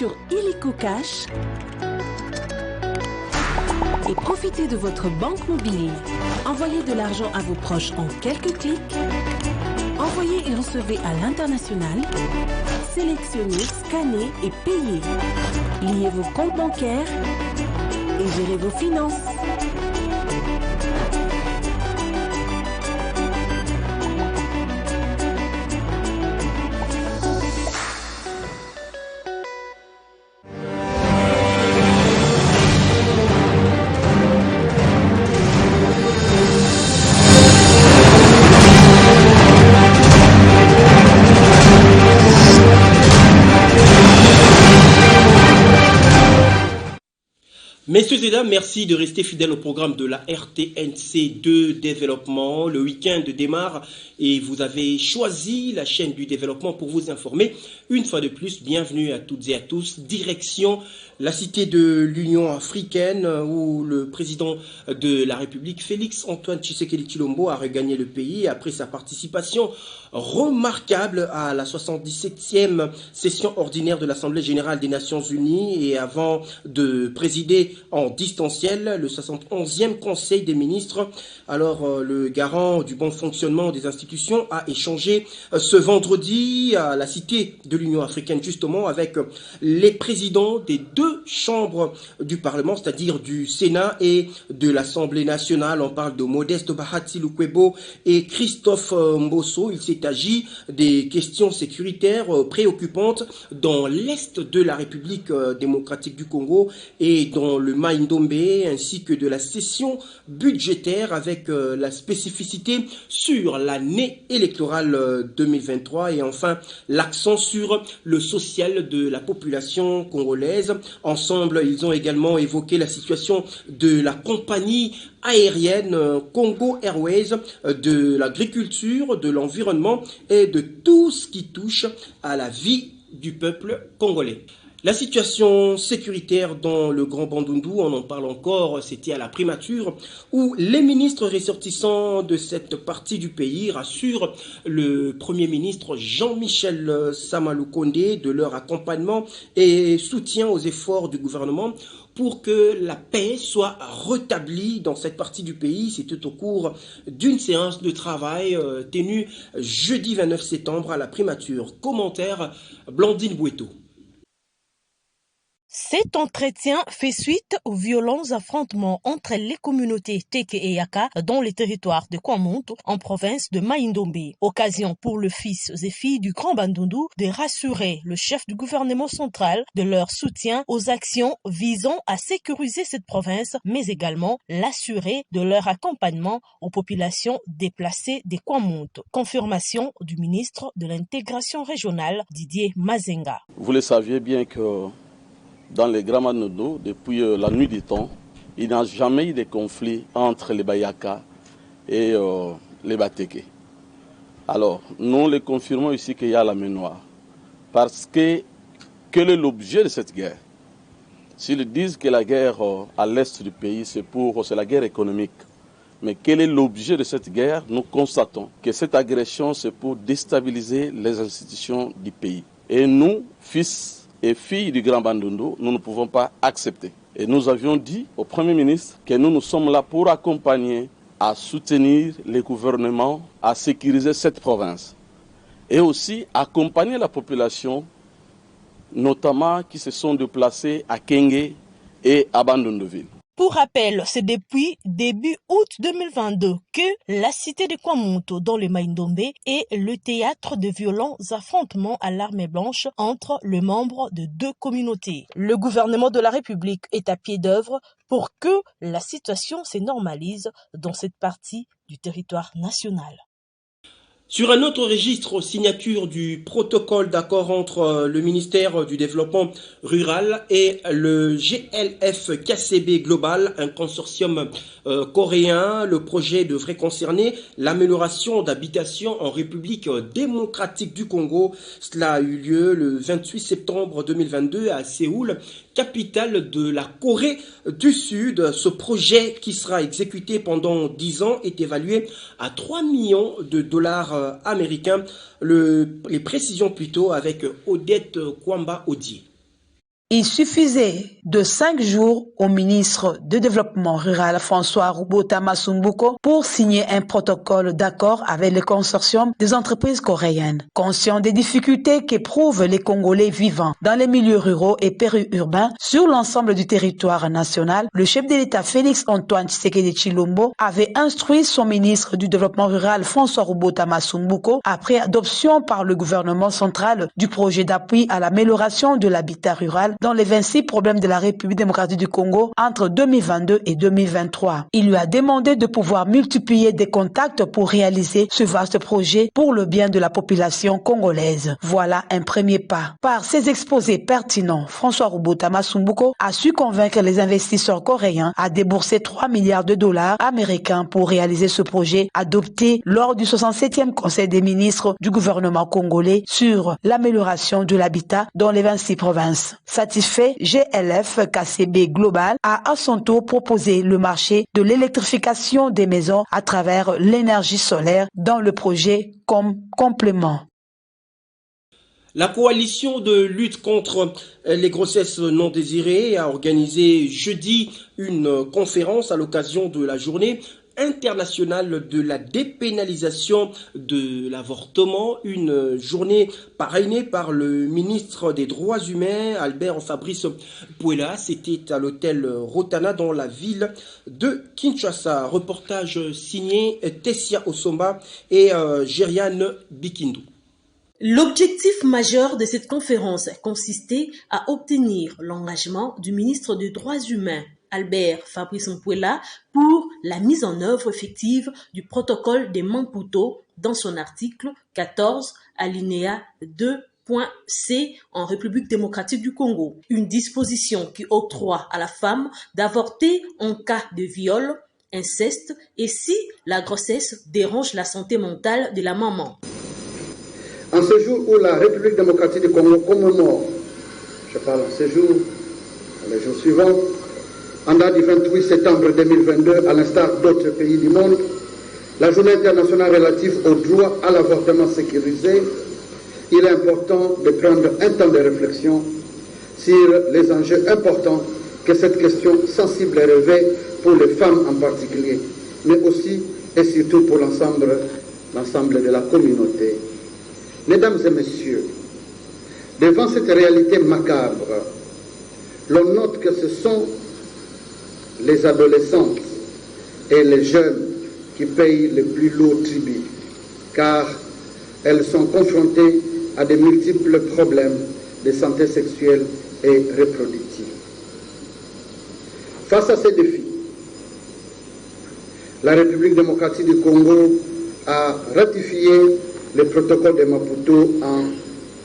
sur Illico Cash et profitez de votre banque mobile. Envoyez de l'argent à vos proches en quelques clics. Envoyez et recevez à l'international. Sélectionnez, scannez et payez. Liez vos comptes bancaires et gérez vos finances. Messieurs et dames, merci de rester fidèles au programme de la RTNC de développement. Le week-end démarre et vous avez choisi la chaîne du développement pour vous informer. Une fois de plus, bienvenue à toutes et à tous. Direction la cité de l'Union africaine où le président de la République, Félix Antoine Tshisekedi Tshilombo, a regagné le pays après sa participation remarquable à la 77e session ordinaire de l'Assemblée générale des Nations unies et avant de présider en distanciel le 71e Conseil des ministres. Alors le garant du bon fonctionnement des institutions a échangé ce vendredi à la cité de l'Union africaine justement avec les présidents des deux chambres du Parlement, c'est-à-dire du Sénat et de l'Assemblée nationale. On parle de Modeste Bahati Lukwebo et Christophe Mbosso. Il s'est agi des questions sécuritaires préoccupantes dans l'est de la République démocratique du Congo et dans le Mai-Ndombe, ainsi que de la session budgétaire avec la spécificité sur l'année électorale 2023 et enfin l'accent sur le social de la population congolaise. Ensemble, ils ont également évoqué la situation de la compagnie aérienne Congo Airways, de l'agriculture, de l'environnement et de tout ce qui touche à la vie du peuple congolais. La situation sécuritaire dans le Grand Bandundu, on en parle encore, c'était à la primature, où les ministres ressortissants de cette partie du pays rassurent le Premier ministre Jean-Michel Samaloukonde de leur accompagnement et soutien aux efforts du gouvernement pour que la paix soit rétablie dans cette partie du pays. C'était au cours d'une séance de travail tenue jeudi 29 septembre à la primature. Commentaire Blandine Boueto. Cet entretien fait suite aux violents affrontements entre les communautés Teke et Yaka dans les territoires de Kwamuntu en province de Mai-Ndombe. Occasion pour le fils et filles du Grand Bandundu de rassurer le chef du gouvernement central de leur soutien aux actions visant à sécuriser cette province, mais également l'assurer de leur accompagnement aux populations déplacées des Kwamuntu. Confirmation du ministre de l'intégration régionale Didier Mazenga. Vous le saviez bien que dans les Grands Bandundu, depuis la nuit du temps, il n'y a jamais eu de conflit entre les Bayaka et les Bateke. Alors, nous les confirmons ici qu'il y a la main noire. Parce que quel est l'objet de cette guerre? S'ils disent que la guerre à l'est du pays, c'est la guerre économique. Mais quel est l'objet de cette guerre? Nous constatons que cette agression, c'est pour déstabiliser les institutions du pays. Et nous, fils et filles du Grand Bandundu, nous ne pouvons pas accepter. Et nous avions dit au Premier ministre que nous sommes là pour accompagner, à soutenir les gouvernements, à sécuriser cette province. Et aussi accompagner la population, notamment qui se sont déplacés à Kenge et à Bandunduville. Pour rappel, c'est depuis début août 2022 que la cité de Kwamuntu dans le Mai-Ndombe est le théâtre de violents affrontements à l'armée blanche entre les membres de deux communautés. Le gouvernement de la République est à pied d'œuvre pour que la situation se normalise dans cette partie du territoire national. Sur un autre registre, signature du protocole d'accord entre le ministère du Développement rural et le GLF KCB Global, un consortium coréen. Le projet devrait concerner l'amélioration d'habitation en République démocratique du Congo. Cela a eu lieu le 28 septembre 2022 à Séoul, capitale de la Corée du Sud. Ce projet qui sera exécuté pendant 10 ans est évalué à 3 millions de dollars américains. Les précisions plutôt avec Odette Kwamba Odier. Il suffisait de 5 jours au ministre du Développement rural François Rubota Masumbuko pour signer un protocole d'accord avec le consortium des entreprises coréennes. Conscient des difficultés qu'éprouvent les Congolais vivant dans les milieux ruraux et périurbains sur l'ensemble du territoire national, le chef de l'État Félix Antoine Tshisekedi Tshilombo avait instruit son ministre du Développement rural François Rubota Masumbuko après adoption par le gouvernement central du projet d'appui à l'amélioration de l'habitat rural dans les 26 problèmes de la République démocratique du Congo entre 2022 et 2023. Il lui a demandé de pouvoir multiplier des contacts pour réaliser ce vaste projet pour le bien de la population congolaise. Voilà un premier pas. Par ses exposés pertinents, François Rubota Masumbuko a su convaincre les investisseurs coréens à débourser 3 milliards de dollars américains pour réaliser ce projet adopté lors du 67e Conseil des ministres du gouvernement congolais sur l'amélioration de l'habitat dans les 26 provinces. Satisfait, GLF KCB Global a à son tour proposé le marché de l'électrification des maisons à travers l'énergie solaire dans le projet comme complément. La coalition de lutte contre les grossesses non désirées a organisé jeudi une conférence à l'occasion de la journée internationale de la dépénalisation de l'avortement, une journée parrainée par le ministre des Droits humains, Albert Fabrice Mpuela. C'était à l'hôtel Rotana dans la ville de Kinshasa. Reportage signé Tessia Osomba et Gériane Bikindu. L'objectif majeur de cette conférence consistait à obtenir l'engagement du ministre des Droits humains, Albert Fabrice Mpuela, pour la mise en œuvre effective du protocole de Maputo dans son article 14, alinéa 2.c en République démocratique du Congo. Une disposition qui octroie à la femme d'avorter en cas de viol, inceste et si la grossesse dérange la santé mentale de la maman. En ce jour où la République démocratique du Congo commémore, je parle en ce jour, les jours suivants, en date du 28 septembre 2022, à l'instar d'autres pays du monde, la journée internationale relative au droit à l'avortement sécurisé, il est important de prendre un temps de réflexion sur les enjeux importants que cette question sensible revêt pour les femmes en particulier, mais aussi et surtout pour l'ensemble de la communauté. Mesdames et messieurs, devant cette réalité macabre, l'on note que ce sont les adolescentes et les jeunes qui payent le plus lourd tribut, car elles sont confrontées à de multiples problèmes de santé sexuelle et reproductive. Face à ces défis, la République démocratique du Congo a ratifié le protocole de Maputo en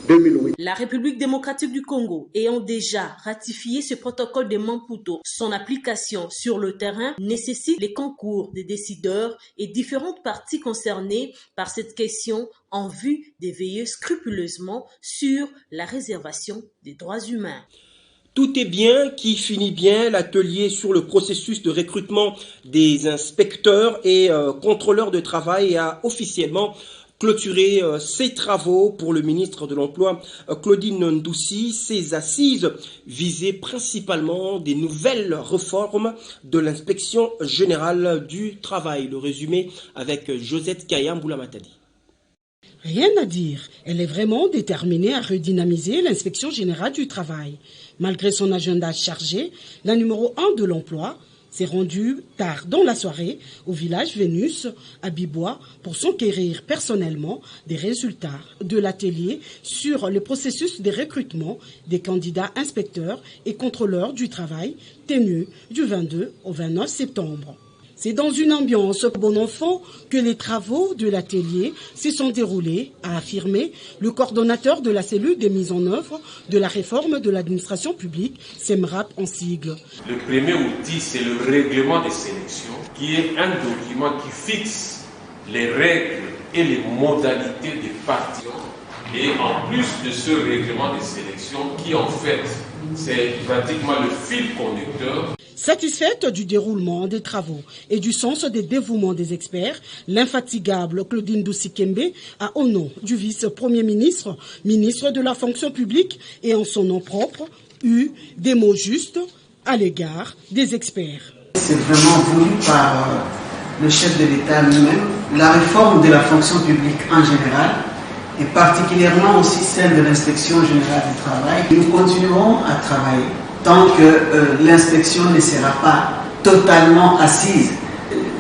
2008. La République démocratique du Congo ayant déjà ratifié ce protocole de Maputo, son application sur le terrain nécessite les concours des décideurs et différentes parties concernées par cette question en vue de veiller scrupuleusement sur la réservation des droits humains. Tout est bien qui finit bien. L'atelier sur le processus de recrutement des inspecteurs et contrôleurs de travail a officiellement clôturer ses travaux pour le ministre de l'Emploi, Claudine Ndoussi. Ces assises visaient principalement des nouvelles réformes de l'inspection générale du travail. Le résumé avec Josette Kayamboula Matadi. Rien à dire, elle est vraiment déterminée à redynamiser l'inspection générale du travail. Malgré son agenda chargé, la numéro 1 de l'emploi s'est rendue tard dans la soirée au village Vénus à Bibois pour s'enquérir personnellement des résultats de l'atelier sur le processus de recrutement des candidats inspecteurs et contrôleurs du travail tenu du 22 au 29 septembre. C'est dans une ambiance bon enfant que les travaux de l'atelier se sont déroulés, a affirmé le coordonnateur de la cellule de mise en œuvre de la réforme de l'administration publique, SEMRAP en sigle. Le premier outil, c'est le règlement des sélections, qui est un document qui fixe les règles et les modalités des parties. Et en plus de ce règlement des sélections, qui en fait, c'est pratiquement le fil conducteur. Satisfaite du déroulement des travaux et du sens des dévouements des experts, l'infatigable Claudine Ndoussi Kembe a, au nom du vice-premier ministre, ministre de la fonction publique et en son nom propre, eu des mots justes à l'égard des experts. C'est vraiment voulu par le chef de l'État lui-même, la réforme de la fonction publique en général, et particulièrement aussi celle de l'inspection générale du travail. Nous continuerons à travailler tant que l'inspection ne sera pas totalement assise.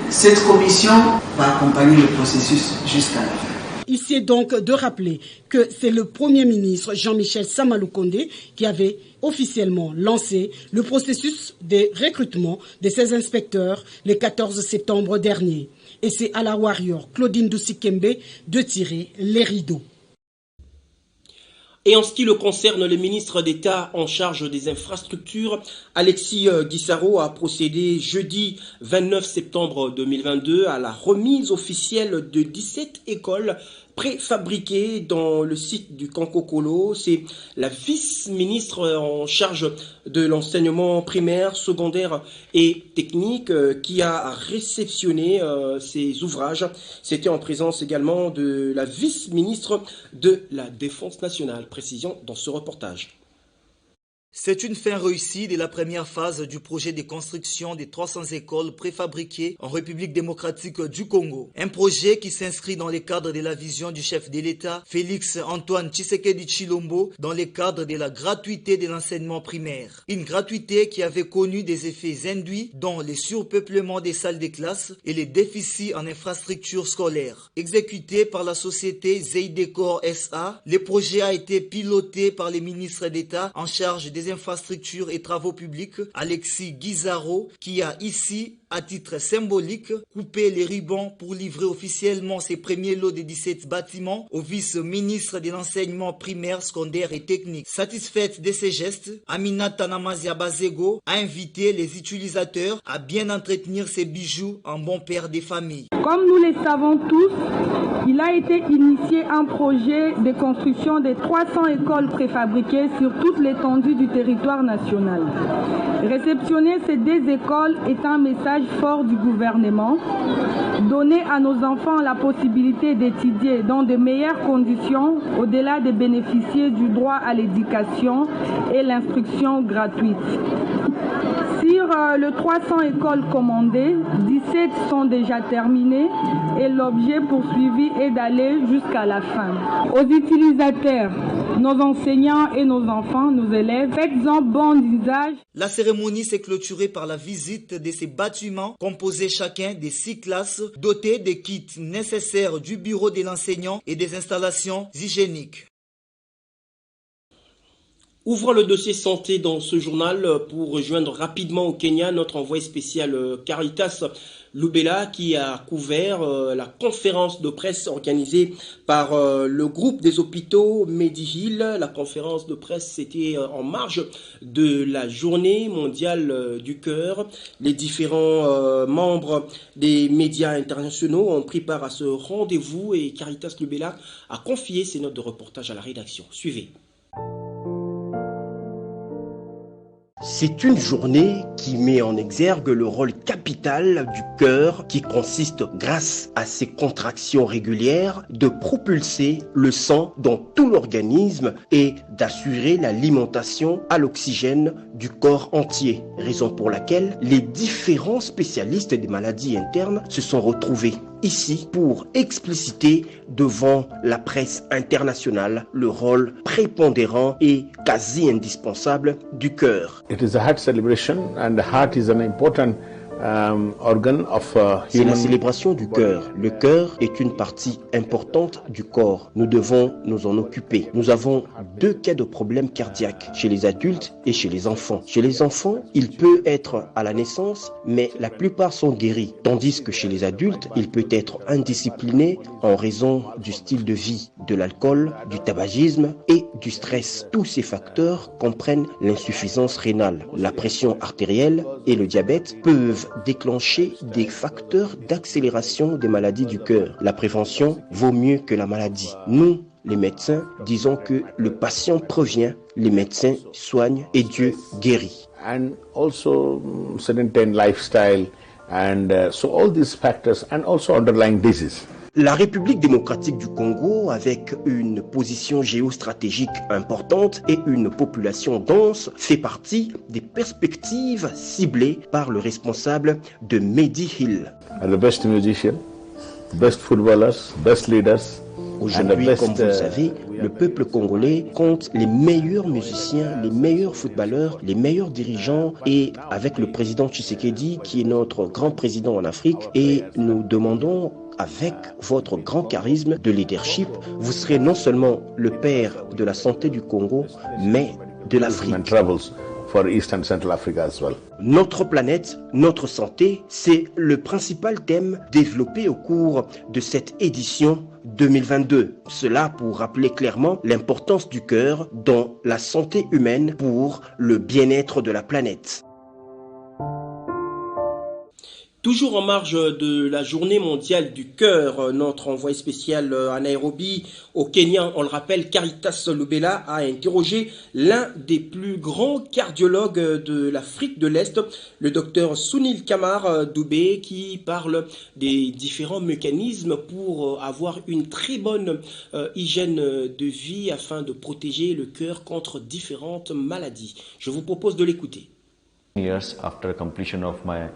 Cette commission va accompagner le processus jusqu'à la fin. Ici est donc de rappeler que c'est le Premier ministre Jean-Michel Samaloukonde qui avait officiellement lancé le processus de recrutement de ces inspecteurs le 14 septembre dernier. Et c'est à la warrior Claudine Doucy-Kembe de tirer les rideaux. Et en ce qui le concerne, le ministre d'État en charge des infrastructures, Alexis Guissaro, a procédé jeudi 29 septembre 2022 à la remise officielle de 17 écoles préfabriquées dans le site du Kankokolo. C'est la vice-ministre en charge de l'enseignement primaire, secondaire et technique qui a réceptionné ces ouvrages. C'était en présence également de la vice-ministre de la Défense nationale. Précision dans ce reportage. C'est une fin réussie de la première phase du projet de construction des 300 écoles préfabriquées en République démocratique du Congo. Un projet qui s'inscrit dans le cadre de la vision du chef de l'État, Félix Antoine Tshisekedi Tshilombo, dans le cadre de la gratuité de l'enseignement primaire. Une gratuité qui avait connu des effets induits dont le surpeuplement des salles de classe et les déficits en infrastructures scolaires. Exécuté par la société Zeidecor SA, le projet a été piloté par les ministres d'État en charge des infrastructures et travaux publics, Alexis Guissaro, qui a ici, à titre symbolique, coupé les ribbons pour livrer officiellement ses premiers lots de 17 bâtiments au vice-ministre de l'enseignement primaire, secondaire et technique. Satisfaite de ces gestes, Aminata Namazia Bazego a invité les utilisateurs à bien entretenir ces bijoux en bon père des familles. Comme nous le savons tous, il a été initié un projet de construction de 300 écoles préfabriquées sur toute l'étendue du territoire national. Réceptionner ces deux écoles est un message fort du gouvernement. Donner à nos enfants la possibilité d'étudier dans de meilleures conditions, au-delà de bénéficier du droit à l'éducation et l'instruction gratuite. Sur les 300 écoles commandées, 17 sont déjà terminées et l'objet poursuivi est d'aller jusqu'à la fin. Aux utilisateurs, nos enseignants et nos enfants, nos élèves, faites-en bon usage. La cérémonie s'est clôturée par la visite de ces bâtiments composés chacun de 6 classes dotés des kits nécessaires du bureau de l'enseignant et des installations hygiéniques. Ouvrons le dossier santé dans ce journal pour rejoindre rapidement au Kenya notre envoyé spécial Caritas Lubela qui a couvert la conférence de presse organisée par le groupe des hôpitaux Mediheal. La conférence de presse c'était en marge de la journée mondiale du cœur. Les différents membres des médias internationaux ont pris part à ce rendez-vous et Caritas Lubela a confié ses notes de reportage à la rédaction. Suivez. C'est une journée qui met en exergue le rôle capital du cœur qui consiste, grâce à ses contractions régulières, de propulser le sang dans tout l'organisme et d'assurer l'alimentation à l'oxygène du corps entier. Raison pour laquelle les différents spécialistes des maladies internes se sont retrouvés ici pour expliciter devant la presse internationale le rôle prépondérant et quasi indispensable du cœur. It is a heart celebration and the heart is an important organ of C'est la célébration du cœur. Le cœur est une partie importante du corps. Nous devons nous en occuper. Nous avons 2 cas de problèmes cardiaques, chez les adultes et chez les enfants. Chez les enfants, il peut être à la naissance, mais la plupart sont guéris. Tandis que chez les adultes, il peut être indiscipliné en raison du style de vie, de l'alcool, du tabagisme et du stress. Tous ces facteurs comprennent l'insuffisance rénale. La pression artérielle et le diabète peuvent déclencher des facteurs d'accélération des maladies du cœur. La prévention vaut mieux que la maladie. Nous, les médecins, disons que le patient prévient, les médecins soignent et Dieu guérit. And also sedentary lifestyle and so all these factors and also underlying disease. La République démocratique du Congo, avec une position géostratégique importante et une population dense, fait partie des perspectives ciblées par le responsable de Medi Hill. The best musicians, best footballers, best leaders. Aujourd'hui, comme vous le savez, le peuple congolais compte les meilleurs musiciens, les meilleurs footballeurs, les meilleurs dirigeants et avec le président Tshisekedi qui est notre grand président en Afrique et nous demandons avec votre grand charisme de leadership, vous serez non seulement le père de la santé du Congo, mais de l'Afrique. For East and Central Africa as well. Notre planète, notre santé, c'est le principal thème développé au cours de cette édition 2022. Cela pour rappeler clairement l'importance du cœur dans la santé humaine pour le bien-être de la planète. Toujours en marge de la journée mondiale du cœur, notre envoyé spécial à Nairobi, au Kenya, on le rappelle, Caritas Lubela a interrogé l'un des plus grands cardiologues de l'Afrique de l'Est, le docteur Sunil Kamar Dubé, qui parle des différents mécanismes pour avoir une très bonne hygiène de vie afin de protéger le cœur contre différentes maladies. Je vous propose de l'écouter. Years after completion of my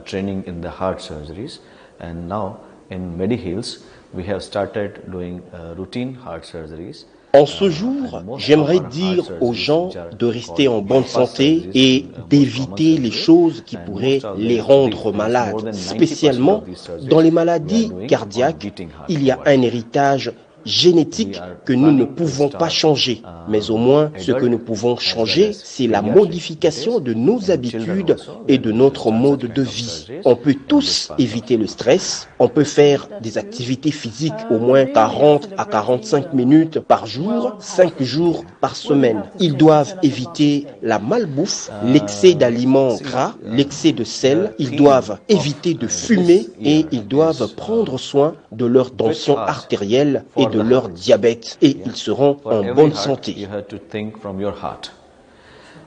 training in the heart surgeries, and now in MediHeals we have started doing routine heart surgeries. En ce jour, j'aimerais dire aux gens de rester en bonne santé et d'éviter les choses qui pourraient les rendre malades. Spécialement dans les maladies cardiaques, il y a un héritage génétique que nous ne pouvons pas changer. Mais au moins, ce que nous pouvons changer, c'est la modification de nos habitudes et de notre mode de vie. On peut tous éviter le stress, on peut faire des activités physiques au moins 40 à 45 minutes par jour, 5 jours par semaine. Ils doivent éviter la malbouffe, l'excès d'aliments gras, l'excès de sel. Ils doivent éviter de fumer et ils doivent prendre soin de leur tension artérielle et de leur diabète et ils seront en bonne santé. You have to think from your heart.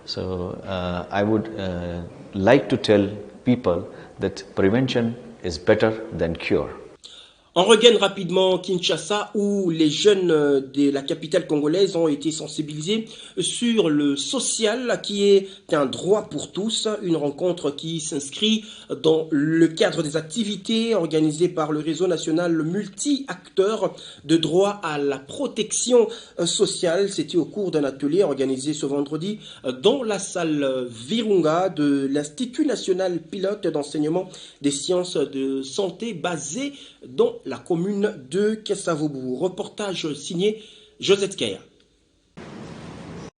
So I would like to tell people that prevention is better than cure. On regagne rapidement Kinshasa où les jeunes de la capitale congolaise ont été sensibilisés sur le social qui est un droit pour tous, une rencontre qui s'inscrit dans le cadre des activités organisées par le réseau national multi-acteurs de droit à la protection sociale. C'était au cours d'un atelier organisé ce vendredi dans la salle Virunga de l'Institut national pilote d'enseignement des sciences de santé basé dans la commune de Kessavoubou. Reportage signé Josette Kaya.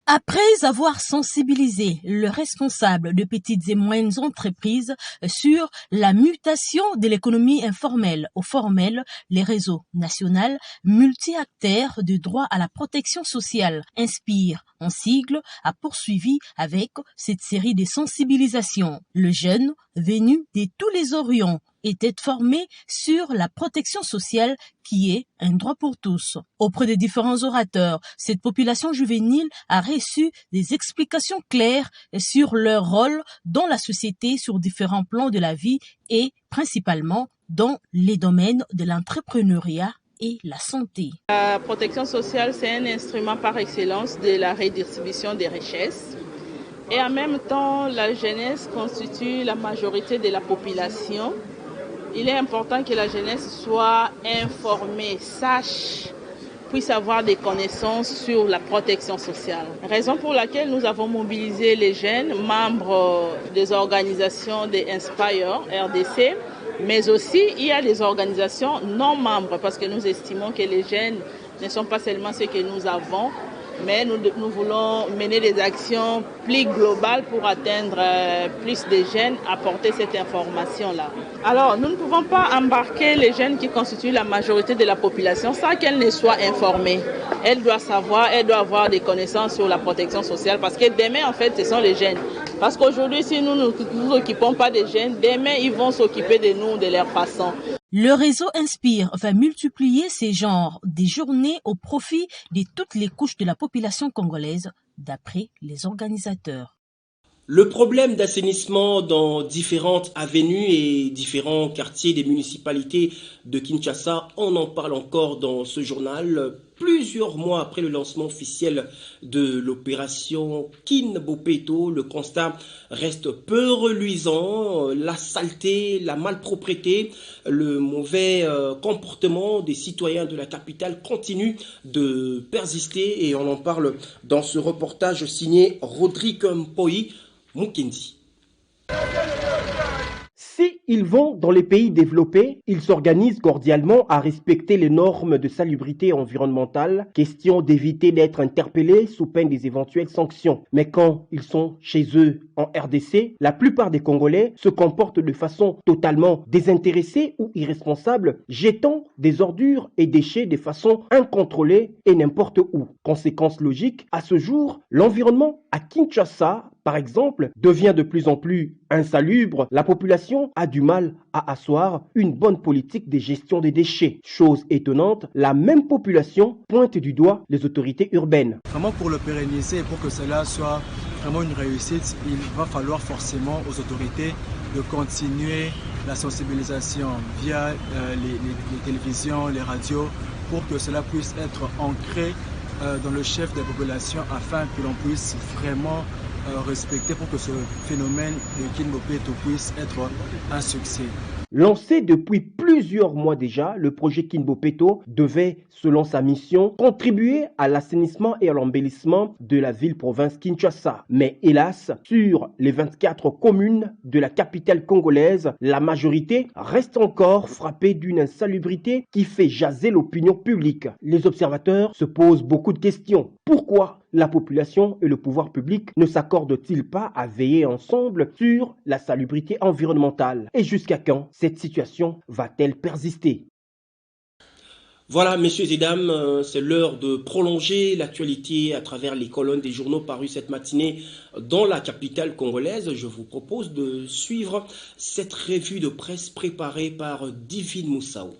Après avoir sensibilisé le responsable de petites et moyennes entreprises sur la mutation de l'économie informelle au formel, les réseaux nationaux multi-acteurs de droit à la protection sociale Inspire en sigle a poursuivi avec cette série de sensibilisations. Le jeune venu de tous les Orients était formé sur la protection sociale qui est un droit pour tous. Auprès des différents orateurs, cette population juvénile a reçu des explications claires sur leur rôle dans la société sur différents plans de la vie et principalement dans les domaines de l'entrepreneuriat et la santé. La protection sociale, c'est un instrument par excellence de la redistribution des richesses. Et en même temps, la jeunesse constitue la majorité de la population. Il est important que la jeunesse soit informée, sache, puisse avoir des connaissances sur la protection sociale. Raison pour laquelle nous avons mobilisé les jeunes, membres des organisations de Inspire, RDC, mais aussi il y a des organisations non membres parce que nous estimons que les jeunes ne sont pas seulement ceux que nous avons, mais nous voulons mener des actions plus globales pour atteindre plus de jeunes, apporter cette information-là. Alors, nous ne pouvons pas embarquer les jeunes qui constituent la majorité de la population sans qu'elles ne soient informées. Elles doivent savoir, elles doivent avoir des connaissances sur la protection sociale parce que demain, en fait, ce sont les jeunes. Parce qu'aujourd'hui, si nous ne nous occupons pas des jeunes, demain, ils vont s'occuper de nous, de leur façon. Le réseau Inspire va multiplier ces genres de journées au profit de toutes les couches de la population congolaise, d'après les organisateurs. Le problème d'assainissement dans différentes avenues et différents quartiers des municipalités de Kinshasa, on en parle encore dans ce journal. Plusieurs mois après le lancement officiel de l'opération Kinbopeto, le constat reste peu reluisant. La saleté, la malpropreté, le mauvais comportement des citoyens de la capitale continue de persister et on en parle dans ce reportage signé Rodrigue Mpoyi Mukendi. S'ils vont dans les pays développés, ils s'organisent cordialement à respecter les normes de salubrité environnementale, question d'éviter d'être interpellés sous peine des éventuelles sanctions. Mais quand ils sont chez eux en RDC, la plupart des Congolais se comportent de façon totalement désintéressée ou irresponsable, jetant des ordures et déchets de façon incontrôlée et n'importe où. Conséquence logique, à ce jour, l'environnement à Kinshasa, par exemple, devient de plus en plus insalubre. La population a du mal à asseoir une bonne politique de gestion des déchets. Chose étonnante, la même population pointe du doigt les autorités urbaines. Vraiment pour le pérenniser et pour que cela soit vraiment une réussite, il va falloir forcément aux autorités de continuer la sensibilisation via les télévisions, les radios, pour que cela puisse être ancré dans le chef des populations afin que l'on puisse vraiment respecter pour que ce phénomène de Kinbopeto puisse être un succès. Lancé depuis plusieurs mois déjà, le projet Kinbopeto devait, selon sa mission, contribuer à l'assainissement et à l'embellissement de la ville-province Kinshasa. Mais hélas, sur les 24 communes de la capitale congolaise, la majorité reste encore frappée d'une insalubrité qui fait jaser l'opinion publique. Les observateurs se posent beaucoup de questions. Pourquoi la population et le pouvoir public ne s'accordent-ils pas à veiller ensemble sur la salubrité environnementale? Et jusqu'à quand cette situation va-t-elle persister? Voilà, messieurs et dames, c'est l'heure de prolonger l'actualité à travers les colonnes des journaux parus cette matinée dans la capitale congolaise. Je vous propose de suivre cette revue de presse préparée par Divine Moussaou.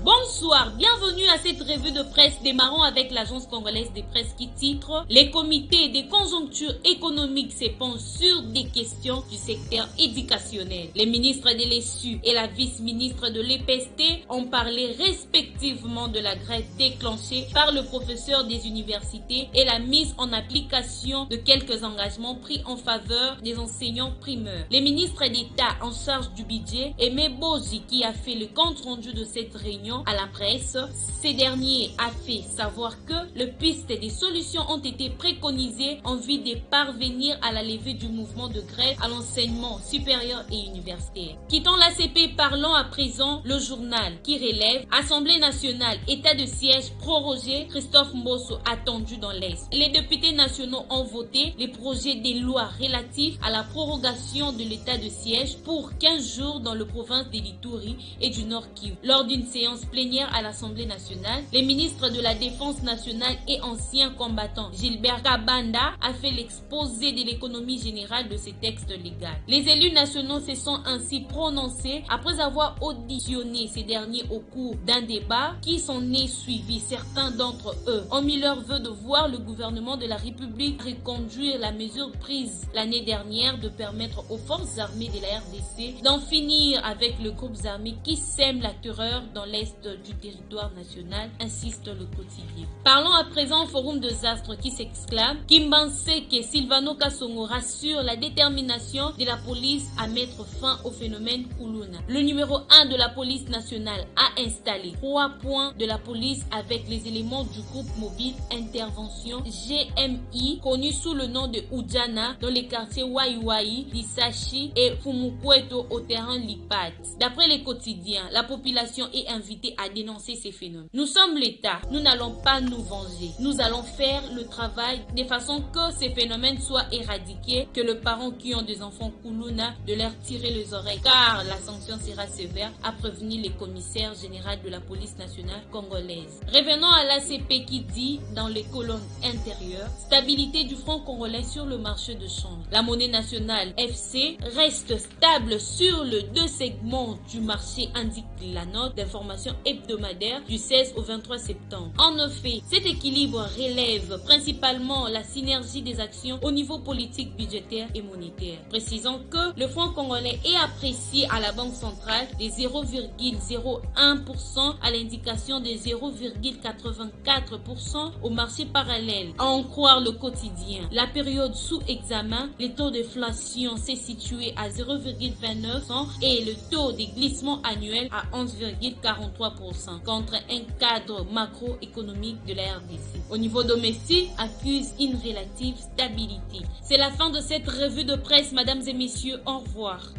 Bonsoir, bienvenue à cette revue de presse. Démarrons avec l'agence congolaise de presse qui titre « Les comités des conjonctures économiques se penchent sur des questions du secteur éducationnel ». Les ministres de l'ESU et la vice-ministre de l'EPST ont parlé respectivement de la grève déclenchée par le professeur des universités et la mise en application de quelques engagements pris en faveur des enseignants primeurs. Les ministres d'État en charge du budget, Aimé Bozi, qui a fait le compte-rendu de cette réunion à la presse, ces derniers a fait savoir que les pistes des solutions ont été préconisées en vue de parvenir à la levée du mouvement de grève à l'enseignement supérieur et universitaire. Quittons l'ACP, parlons à présent le journal qui relève Assemblée nationale, état de siège prorogé, Christophe Mbosso attendu dans l'Est. Les députés nationaux ont voté les projets de loi relatifs à la prorogation de l'état de siège pour 15 jours dans le province de l'Ituri et du Nord Kivu. Lors d'une séance plénière à l'Assemblée nationale, les ministres de la Défense nationale et anciens combattants Gilbert Kabanda a fait l'exposé de l'économie générale de ces textes légaux. Les élus nationaux se sont ainsi prononcés après avoir auditionné ces derniers au cours d'un débat qui s'en est suivi. Certains d'entre eux ont mis leur vœu de voir le gouvernement de la République reconduire la mesure prise l'année dernière de permettre aux forces armées de la RDC d'en finir avec les groupes armés qui sèment la terreur dans l'est du territoire national, insiste le quotidien. Parlons à présent au forum de Zastre qui s'exclame Kimbanseke Silvano Kasongo rassure la détermination de la police à mettre fin au phénomène Kuluna. Le numéro 1 de la police nationale a installé 3 points de la police avec les éléments du groupe mobile intervention GMI connu sous le nom de Udjana dans les quartiers Waiwai, Lisachi et Fumukweto au terrain Lipat. D'après les quotidiens, la population est invitée à dénoncer ces phénomènes. Nous sommes l'État, nous n'allons pas nous venger. Nous allons faire le travail de façon que ces phénomènes soient éradiqués, que les parents qui ont des enfants Kuluna de leur tirer les oreilles, car la sanction sera sévère, a prévenu les commissaires généraux de la police nationale congolaise. Revenons à l'ACP qui dit dans les colonnes intérieures, stabilité du franc congolais sur le marché de change. La monnaie nationale FC reste stable sur les deux segments du marché, indique la note d'information hebdomadaire du 16 16 au 23 septembre. En effet, cet équilibre relève principalement la synergie des actions au niveau politique, budgétaire et monétaire. Précisons que le franc congolais est apprécié à la Banque centrale de 0,01% à l'indication de 0,84% au marché parallèle. À en croire le quotidien, la période sous examen, le taux d'inflation s'est situé à 0,29% et le taux de glissement annuel à 11,43% contre un cadre macroéconomique de la RDC. Au niveau domestique, accuse une relative stabilité. C'est la fin de cette revue de presse, mesdames et messieurs. Au revoir.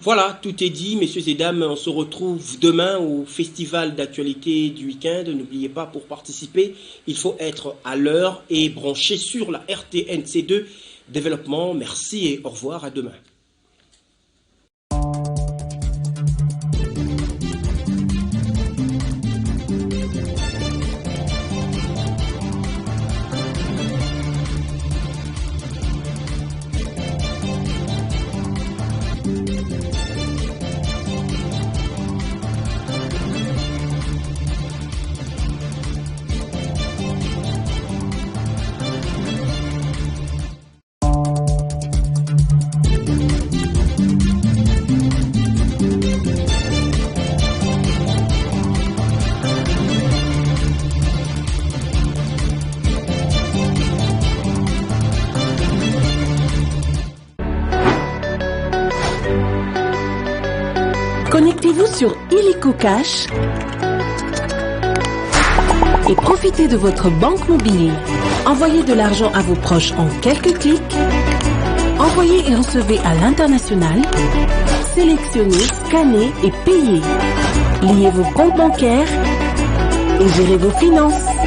Voilà, tout est dit, messieurs et dames. On se retrouve demain au festival d'actualité du week-end. N'oubliez pas, pour participer, il faut être à l'heure et branché sur la RTNC2 Développement. Merci et au revoir, à demain. Connectez-vous sur Illico Cash et profitez de votre banque mobile. Envoyez de l'argent à vos proches en quelques clics. Envoyez et recevez à l'international. Sélectionnez, scannez et payez. Liez vos comptes bancaires et gérez vos finances.